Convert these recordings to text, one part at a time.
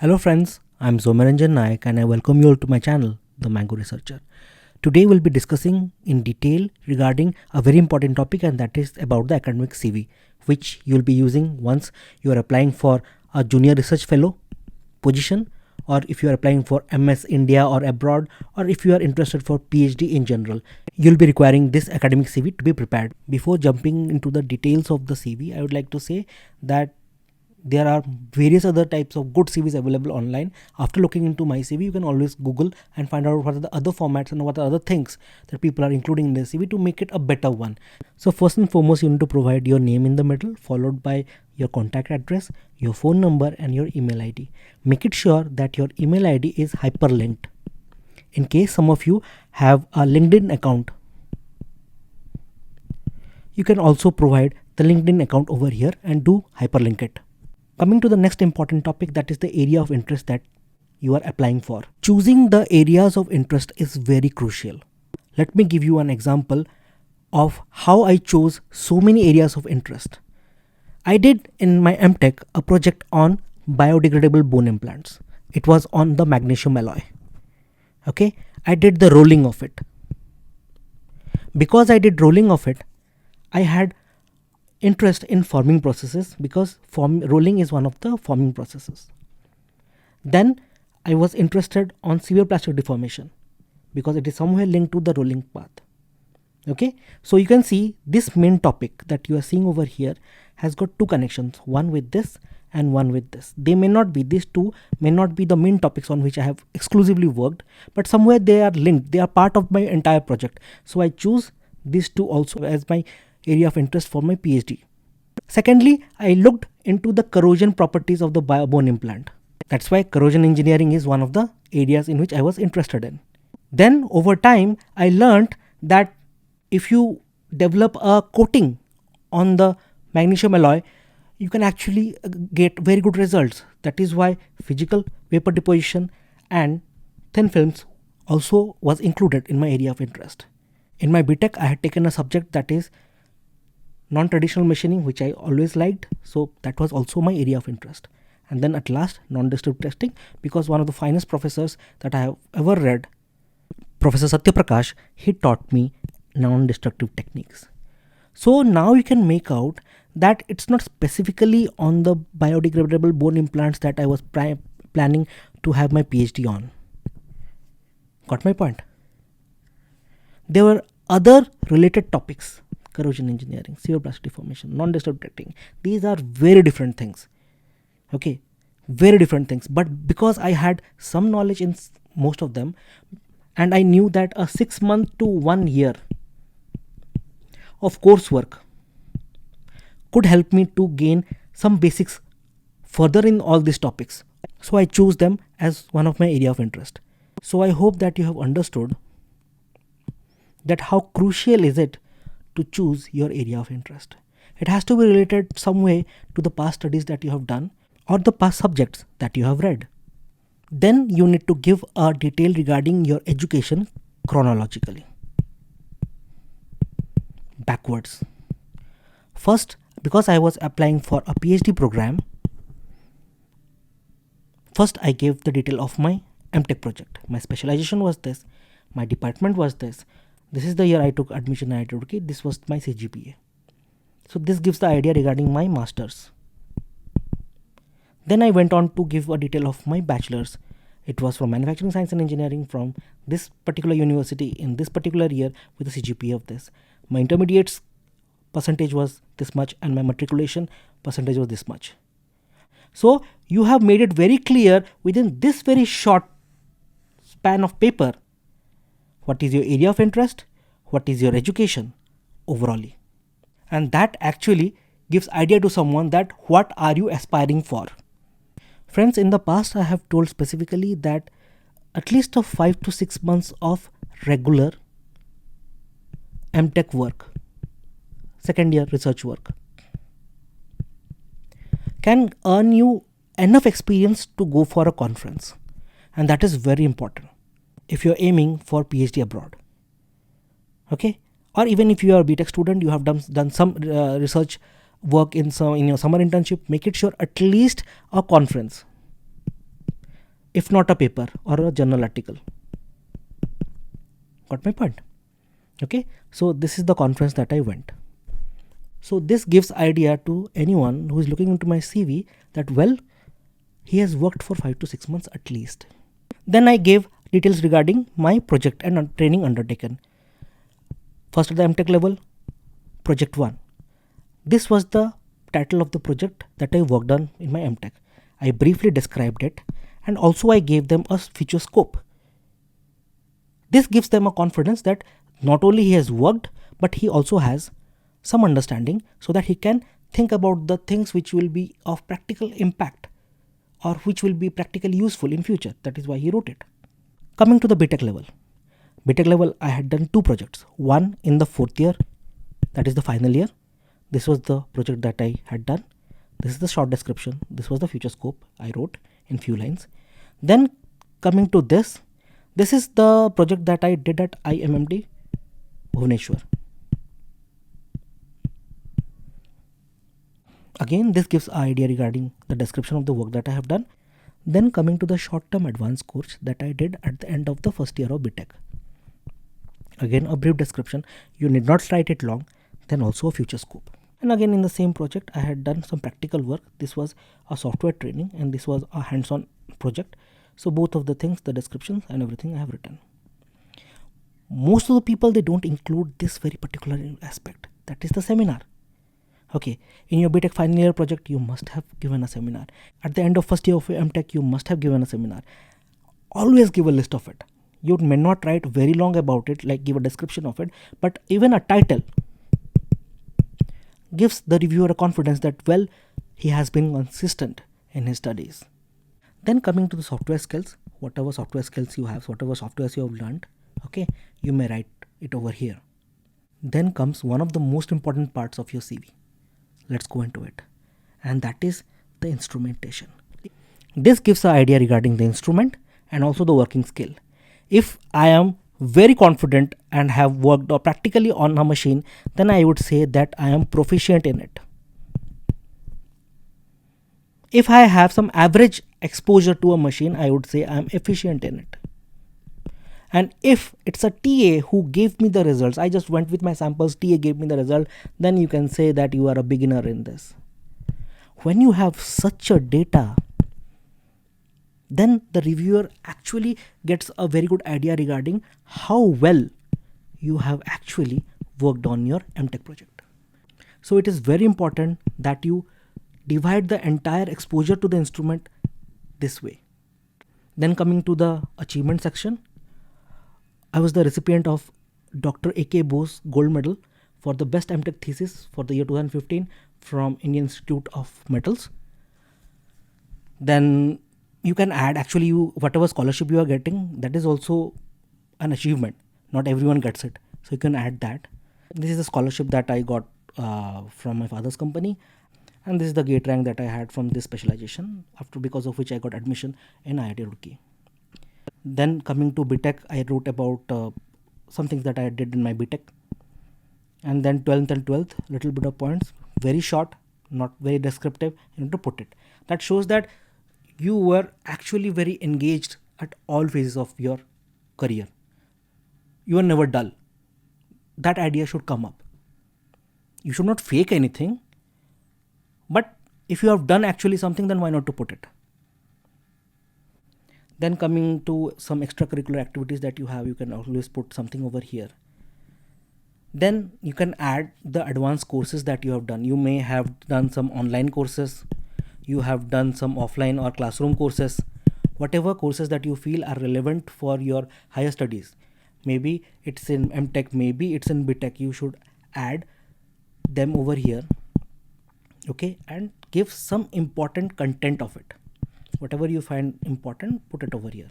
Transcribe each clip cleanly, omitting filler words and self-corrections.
Hello friends, I'm Zomaranjan Naik and I welcome you all to my channel, The Mango Researcher. Today we'll be discussing in detail regarding a very important topic, and that is about the academic CV, which you'll be using once you are applying for a junior research fellow position, or if you are applying for MS India or abroad, or if you are interested for PhD in general. You'll be requiring this academic CV to be prepared. Before jumping into the details of the CV, I would like to say that there are various other types of good CVs available online. After looking into my CV, you can always Google and find out what are the other formats and what are other things that people are including in their CV to make it a better one. So first and foremost, you need to provide your name in the middle, followed by your contact address, your phone number and your email ID. Make it sure that your email ID is hyperlinked. In case some of you have a LinkedIn account, you can also provide the LinkedIn account over here and do hyperlink it. Coming to the next important topic, that is the area of interest that you are applying for. Choosing the areas of interest is very crucial. Let me give you an example of how I chose so many areas of interest. I did in my MTech a project on biodegradable bone implants. It was on the magnesium alloy. Okay, I did the rolling of it. Because I did rolling of it, I had interest in forming processes because rolling is one of the forming processes. Then I was interested on severe plastic deformation because it is somewhere linked to the rolling path. Okay, so you can see this main topic that you are seeing over here has got two connections, one with this and one with this. These two may not be the main topics on which I have exclusively worked, but somewhere they are linked. They are part of my entire project. So I choose these two also as my area of interest for my PhD. Secondly, I looked into the corrosion properties of the bone implant. That's why corrosion engineering is one of the areas in which I was interested in. Then over time, I learned that if you develop a coating on the magnesium alloy, you can actually get very good results. That is why physical vapor deposition and thin films also was included in my area of interest. In my BTech, I had taken a subject that is non-traditional machining, which I always liked, so that was also my area of interest. And then at last, non-destructive testing, because one of the finest professors that I have ever read, Professor Satya Prakash, he taught me non-destructive techniques. So now you can make out that it's not specifically on the biodegradable bone implants that I was planning to have my PhD on. Got my point? There were other related topics: corrosion engineering, severe plastic deformation, non-destructive testing. These are very different things. Okay, very different things. But because I had some knowledge in most of them, and I knew that a 6 month to 1 year of coursework could help me to gain some basics further in all these topics. So I chose them as one of my area of interest. So I hope that you have understood that how crucial is it to choose your area of interest. It has to be related some way to the past studies that you have done or the past subjects that you have read. Then you need to give a detail regarding your education chronologically. Backwards. First, because I was applying for a PhD program, first I gave the detail of my MTech project. My specialization was this, my department was this. This is the year I took admission at IIT. This was my CGPA. So this gives the idea regarding my masters. Then I went on to give a detail of my bachelor's. It was from manufacturing science and engineering from this particular university in this particular year with a CGPA of this. My intermediate's percentage was this much and my matriculation percentage was this much. So you have made it very clear within this very short span of paper what is your area of interest, what is your education overall. And that actually gives idea to someone that what are you aspiring for. Friends, in the past I have told specifically that at least of 5 to 6 months of regular MTech work, second year research work, can earn you enough experience to go for a conference. And that is very important if you're aiming for PhD abroad. Okay, or even if you are a BTech student, you have done some research work in your summer internship, make it sure at least a conference. if not a paper or a journal article. Got my point? Okay, so this is the conference that I went. So this gives idea to anyone who is looking into my CV that, well, he has worked for 5 to 6 months at least. Then I gave details regarding my project and training undertaken. First at the MTech level, Project 1. This was the title of the project that I worked on in my MTech. I briefly described it, and also I gave them a future scope. This gives them a confidence that not only he has worked, but he also has some understanding, so that he can think about the things which will be of practical impact or which will be practically useful in future. That is why he wrote it. Coming to the BTech level. BTech level, I had done 2 projects. One in the 4th year, that is the final year. This was the project that I had done. This is the short description. This was the future scope I wrote in few lines. Then coming to this is the project that I did at IMMD Bhubaneswar. Again, this gives an idea regarding the description of the work that I have done. Then coming to the short-term advanced course that I did at the end of the first year of BTech. Again, a brief description. You need not write it long. Then also a future scope. And again, in the same project, I had done some practical work. This was a software training and this was a hands-on project. So both of the things, the descriptions and everything I have written. Most of the people, they don't include this very particular aspect. That is the seminar. Okay, in your BTech final year project, you must have given a seminar. At the end of first year of MTech, you must have given a seminar. Always give a list of it. You may not write very long about it, like give a description of it, but even a title gives the reviewer a confidence that, well, he has been consistent in his studies. Then coming to the software skills, whatever software skills you have, whatever softwares you have learned, okay, you may write it over here. Then comes one of the most important parts of your CV. Let's go into it. And that is the instrumentation. This gives an idea regarding the instrument and also the working skill. If I am very confident and have worked practically on a machine, then I would say that I am proficient in it. If I have some average exposure to a machine, I would say I am efficient in it. And if it's a TA who gave me the results, I just went with my samples, TA gave me the result, then you can say that you are a beginner in this. When you have such a data, then the reviewer actually gets a very good idea regarding how well you have actually worked on your MTech project. So it is very important that you divide the entire exposure to the instrument this way. Then coming to the achievement section, I was the recipient of Dr. A.K. Bose Gold Medal for the best MTech thesis for the year 2015 from Indian Institute of Metals. Then you can add, actually, whatever scholarship you are getting, that is also an achievement. Not everyone gets it, so you can add that. This is the scholarship that I got from my father's company, and this is the gate rank that I had from this specialization, because of which I got admission in IIT Roorkee. Then coming to BTech, I wrote about some things that I did in my BTech. And then 12th and 12th, little bit of points, very short, not very descriptive, you need to put it. That shows that you were actually very engaged at all phases of your career. You are never dull. That idea should come up. You should not fake anything, but if you have done actually something, then why not to put it? Then coming to some extracurricular activities that you have, you can always put something over here. Then you can add the advanced courses that you have done. You may have done some online courses, you have done some offline or classroom courses, whatever courses that you feel are relevant for your higher studies. Maybe it's in MTech, maybe it's in BTech, you should add them over here, okay, and give some important content of it. Whatever you find important, put it over here.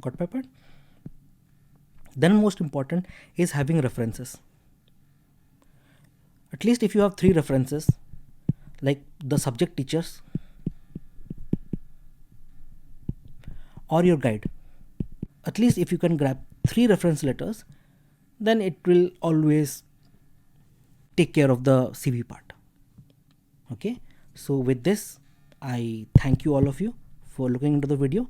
Got my point? Then most important is having references. At least if you have 3 references, like the subject teachers or your guide, at least if you can grab 3 reference letters, then it will always take care of the CV part. Okay, so with this, I thank you all of you for looking into the video.